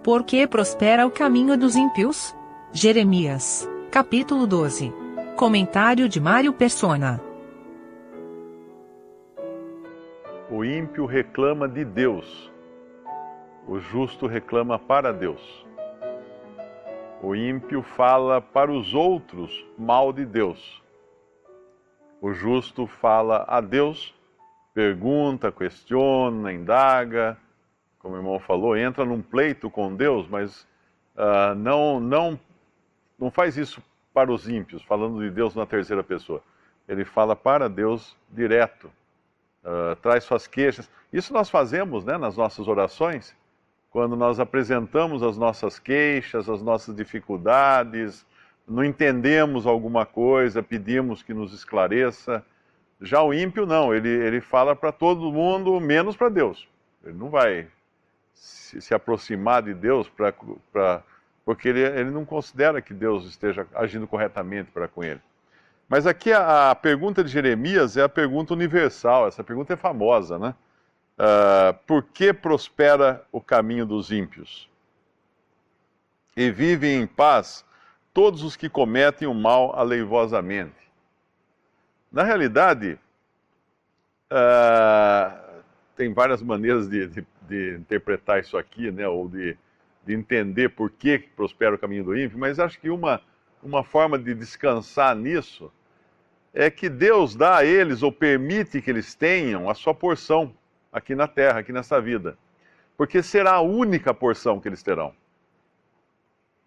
Por que prospera o caminho dos ímpios? Jeremias, capítulo 12. Comentário de Mário Persona. O ímpio reclama de Deus, o justo reclama para Deus. O ímpio fala para os outros mal de Deus. O justo fala a Deus, pergunta, questiona, indaga, como o irmão falou, entra num pleito com Deus, mas não faz isso para os ímpios, falando de Deus na terceira pessoa. Ele fala para Deus direto, traz suas queixas. Isso nós fazemos, né, nas nossas orações, quando nós apresentamos as nossas queixas, as nossas dificuldades, não entendemos alguma coisa, pedimos que nos esclareça. Já o ímpio não, ele fala para todo mundo, menos para Deus. Ele não vai se aproximar de Deus porque ele não considera que Deus esteja agindo corretamente para com ele. Mas aqui a pergunta de Jeremias é a pergunta universal, essa pergunta é famosa, né? Por que prospera o caminho dos ímpios? E vivem em paz todos os que cometem o mal aleivosamente. Na realidade, tem várias maneiras de interpretar isso aqui, né? Ou de entender por que prospera o caminho do ímpio, mas acho que uma forma de descansar nisso é que Deus dá a eles, ou permite que eles tenham, a sua porção aqui na terra, aqui nessa vida. Porque será a única porção que eles terão.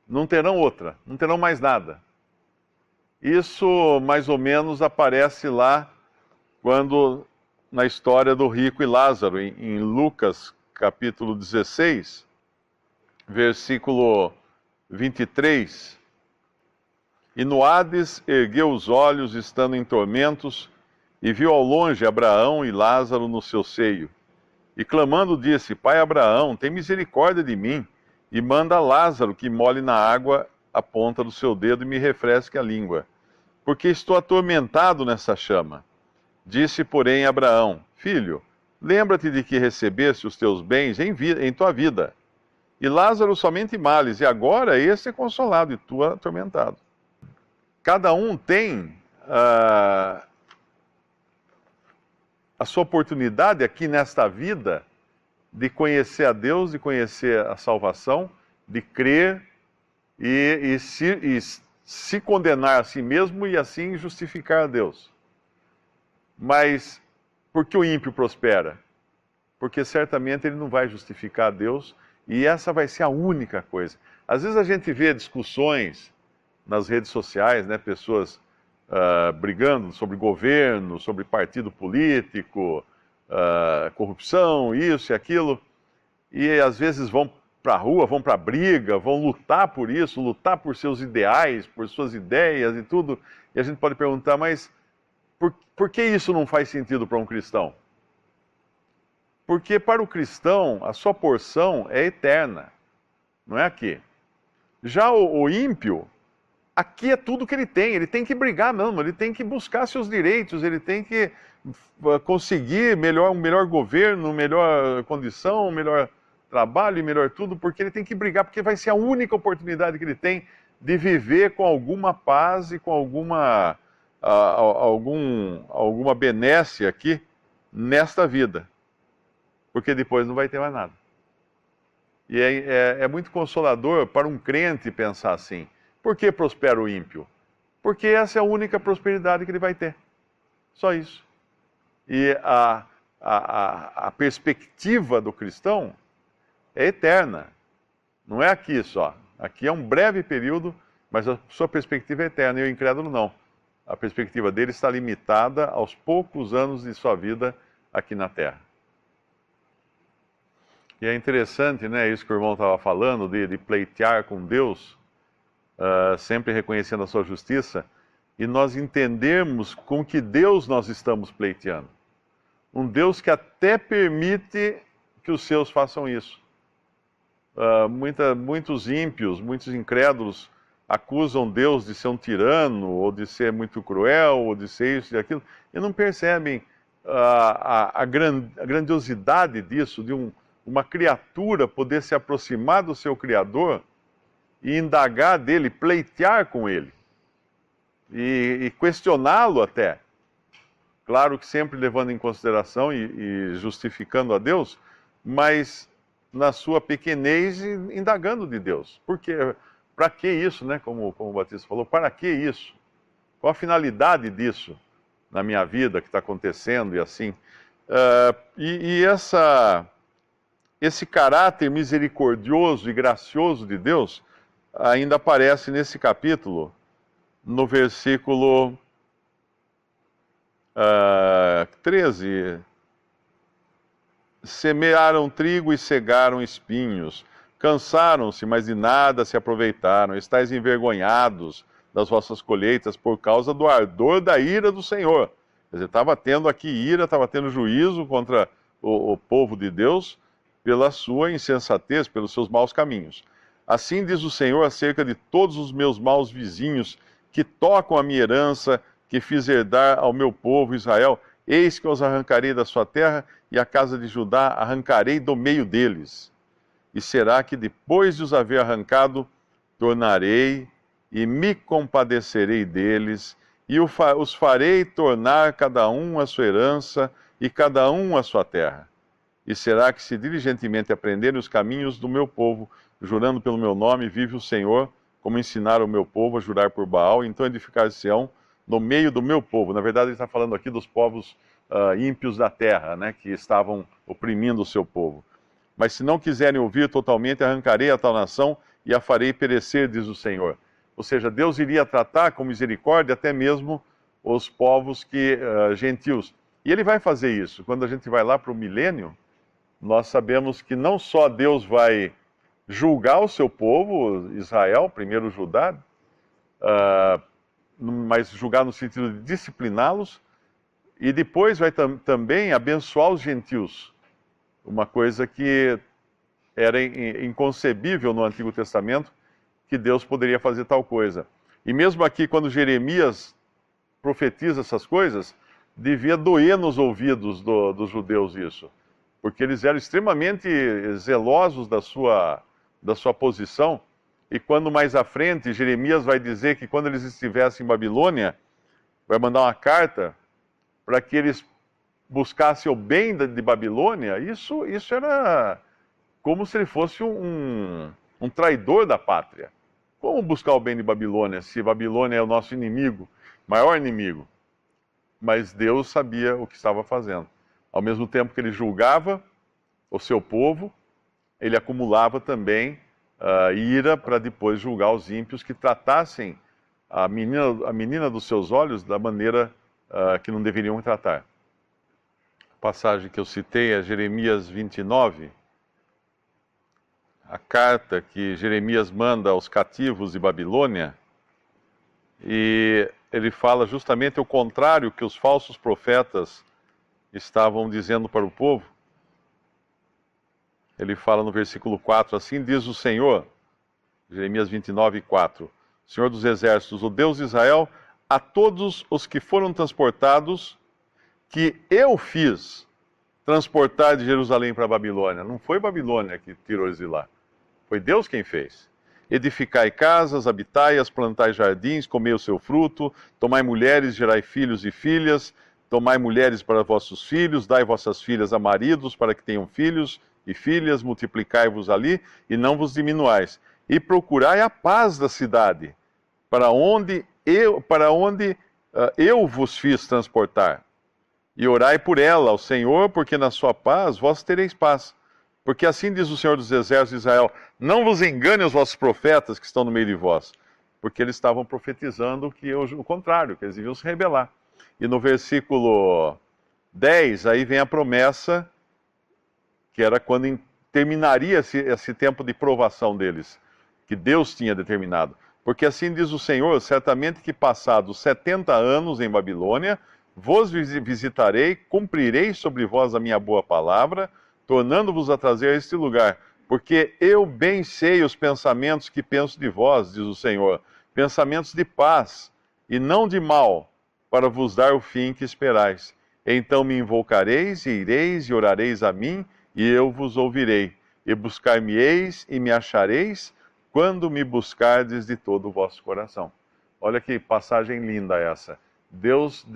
Não terão outra, não terão mais nada. Isso, mais ou menos, aparece lá quando, na história do rico e Lázaro, em Lucas, capítulo 16, versículo 23. E no Hades ergueu os olhos, estando em tormentos, e viu ao longe Abraão e Lázaro no seu seio. E clamando disse: Pai Abraão, tem misericórdia de mim, e manda Lázaro que molhe na água a ponta do seu dedo e me refresque a língua, porque estou atormentado nessa chama. Disse, porém, Abraão: Filho, lembra-te de que recebeste os teus bens em tua vida, e Lázaro somente males, e agora esse é consolado, e tu atormentado. Cada um tem a sua oportunidade aqui nesta vida de conhecer a Deus, de conhecer a salvação, de crer e se condenar a si mesmo e assim justificar a Deus. Mas por que o ímpio prospera? Porque certamente ele não vai justificar a Deus e essa vai ser a única coisa. Às vezes a gente vê discussões nas redes sociais, né, pessoas brigando sobre governo, sobre partido político, corrupção, isso e aquilo, e às vezes vão para a rua, vão para a briga, vão lutar por isso, lutar por seus ideais, por suas ideias e tudo, e a gente pode perguntar, mas por que isso não faz sentido para um cristão? Porque para o cristão, a sua porção é eterna, não é aqui. Já o ímpio, aqui é tudo que ele tem que brigar mesmo, ele tem que buscar seus direitos, ele tem que conseguir um melhor governo, melhor condição, melhor trabalho e melhor tudo, porque ele tem que brigar, porque vai ser a única oportunidade que ele tem de viver com alguma paz e com alguma benesse aqui nesta vida, porque depois não vai ter mais nada. E é muito consolador para um crente pensar assim. Por que prospera o ímpio? Porque essa é a única prosperidade que ele vai ter. Só isso. E a perspectiva do cristão é eterna. Não é aqui só. Aqui é um breve período, mas a sua perspectiva é eterna. E o incrédulo não. A perspectiva dele está limitada aos poucos anos de sua vida aqui na Terra. E é interessante, né, isso que o irmão estava falando, de pleitear com Deus, sempre reconhecendo a sua justiça, e nós entendermos com que Deus nós estamos pleiteando. Um Deus que até permite que os seus façam isso. Muitos ímpios, muitos incrédulos acusam Deus de ser um tirano, ou de ser muito cruel, ou de ser isso e aquilo, e não percebem a grandiosidade disso, de uma criatura poder se aproximar do seu Criador e indagar dele, pleitear com ele e questioná-lo até. Claro que sempre levando em consideração e justificando a Deus, mas na sua pequenez indagando de Deus. Porque, para que isso, né? Como o Batista falou, para que isso? Qual a finalidade disso na minha vida que está acontecendo e assim? Esse caráter misericordioso e gracioso de Deus ainda aparece nesse capítulo, no versículo 13. Semearam trigo e cegaram espinhos. Cansaram-se, mas de nada se aproveitaram. Estais envergonhados das vossas colheitas por causa do ardor da ira do Senhor. Quer dizer, estava tendo aqui ira, estava tendo juízo contra o povo de Deus pela sua insensatez, pelos seus maus caminhos. Assim diz o Senhor acerca de todos os meus maus vizinhos que tocam a minha herança, que fiz herdar ao meu povo Israel. Eis que os arrancarei da sua terra, e a casa de Judá arrancarei do meio deles. E será que depois de os haver arrancado, tornarei e me compadecerei deles, e os farei tornar cada um a sua herança, e cada um a sua terra. E será que se diligentemente aprenderem os caminhos do meu povo, jurando pelo meu nome, vive o Senhor, como ensinaram o meu povo a jurar por Baal, então edificar-se-ão no meio do meu povo. Na verdade, ele está falando aqui dos povos ímpios da terra, né, que estavam oprimindo o seu povo. Mas se não quiserem ouvir totalmente, arrancarei a tal nação e a farei perecer, diz o Senhor. Ou seja, Deus iria tratar com misericórdia até mesmo os povos gentios. E ele vai fazer isso. Quando a gente vai lá para o milênio, nós sabemos que não só Deus vai julgar o seu povo, Israel, primeiro Judá, mas julgar no sentido de discipliná-los, e depois vai também abençoar os gentios. Uma coisa que era inconcebível no Antigo Testamento, que Deus poderia fazer tal coisa. E mesmo aqui, quando Jeremias profetiza essas coisas, devia doer nos ouvidos dos judeus isso, porque eles eram extremamente zelosos da sua posição, e quando mais à frente, Jeremias vai dizer que quando eles estivessem em Babilônia, vai mandar uma carta para que eles buscassem o bem de Babilônia. Isso era como se ele fosse um traidor da pátria. Como buscar o bem de Babilônia, se Babilônia é o nosso inimigo, maior inimigo? Mas Deus sabia o que estava fazendo. Ao mesmo tempo que ele julgava o seu povo, ele acumulava também ira para depois julgar os ímpios que tratassem a menina dos seus olhos da maneira que não deveriam tratar. A passagem que eu citei é Jeremias 29, a carta que Jeremias manda aos cativos de Babilônia, e ele fala justamente o contrário que os falsos profetas estavam dizendo para o povo. Ele fala no versículo 4, assim diz o Senhor, Jeremias 29, 4, Senhor dos exércitos, o Deus de Israel, a todos os que foram transportados, que eu fiz transportar de Jerusalém para a Babilônia. Não foi Babilônia que tirou eles de lá, foi Deus quem fez. Edificai casas, habitai-as, plantai jardins, comei o seu fruto, tomai mulheres, gerai filhos e filhas, tomai mulheres para vossos filhos, dai vossas filhas a maridos para que tenham filhos e filhas, multiplicai-vos ali e não vos diminuais. E procurai a paz da cidade, para onde eu vos fiz transportar. E orai por ela ao Senhor, porque na sua paz vós tereis paz. Porque assim diz o Senhor dos Exércitos de Israel, não vos engane os vossos profetas que estão no meio de vós. Porque eles estavam profetizando o contrário, que eles deviam se rebelar. E no versículo 10, aí vem a promessa, que era quando terminaria esse tempo de provação deles, que Deus tinha determinado. Porque assim diz o Senhor, certamente que passados 70 anos em Babilônia, vos visitarei, cumprirei sobre vós a minha boa palavra, tornando-vos a trazer a este lugar. Porque eu bem sei os pensamentos que penso de vós, diz o Senhor, pensamentos de paz e não de mal, para vos dar o fim que esperais. Então me invocareis e ireis e orareis a mim, e eu vos ouvirei. E buscar-me-eis e me achareis, quando me buscardes de todo o vosso coração. Olha que passagem linda essa. Deus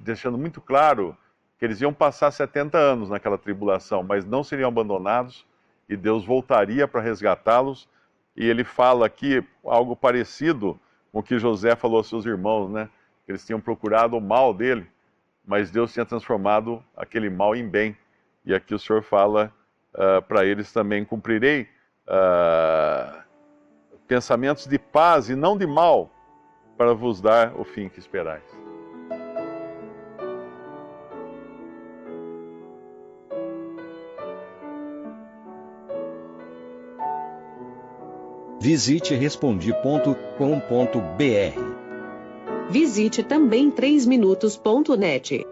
deixando muito claro que eles iam passar 70 anos naquela tribulação, mas não seriam abandonados, e Deus voltaria para resgatá-los. E ele fala aqui algo parecido com o que José falou aos seus irmãos, né? Eles tinham procurado o mal dele, mas Deus tinha transformado aquele mal em bem. E aqui o Senhor fala para eles também: cumprirei pensamentos de paz e não de mal, para vos dar o fim que esperais. Visite Respondi.com.br. Visite também 3minutos.net.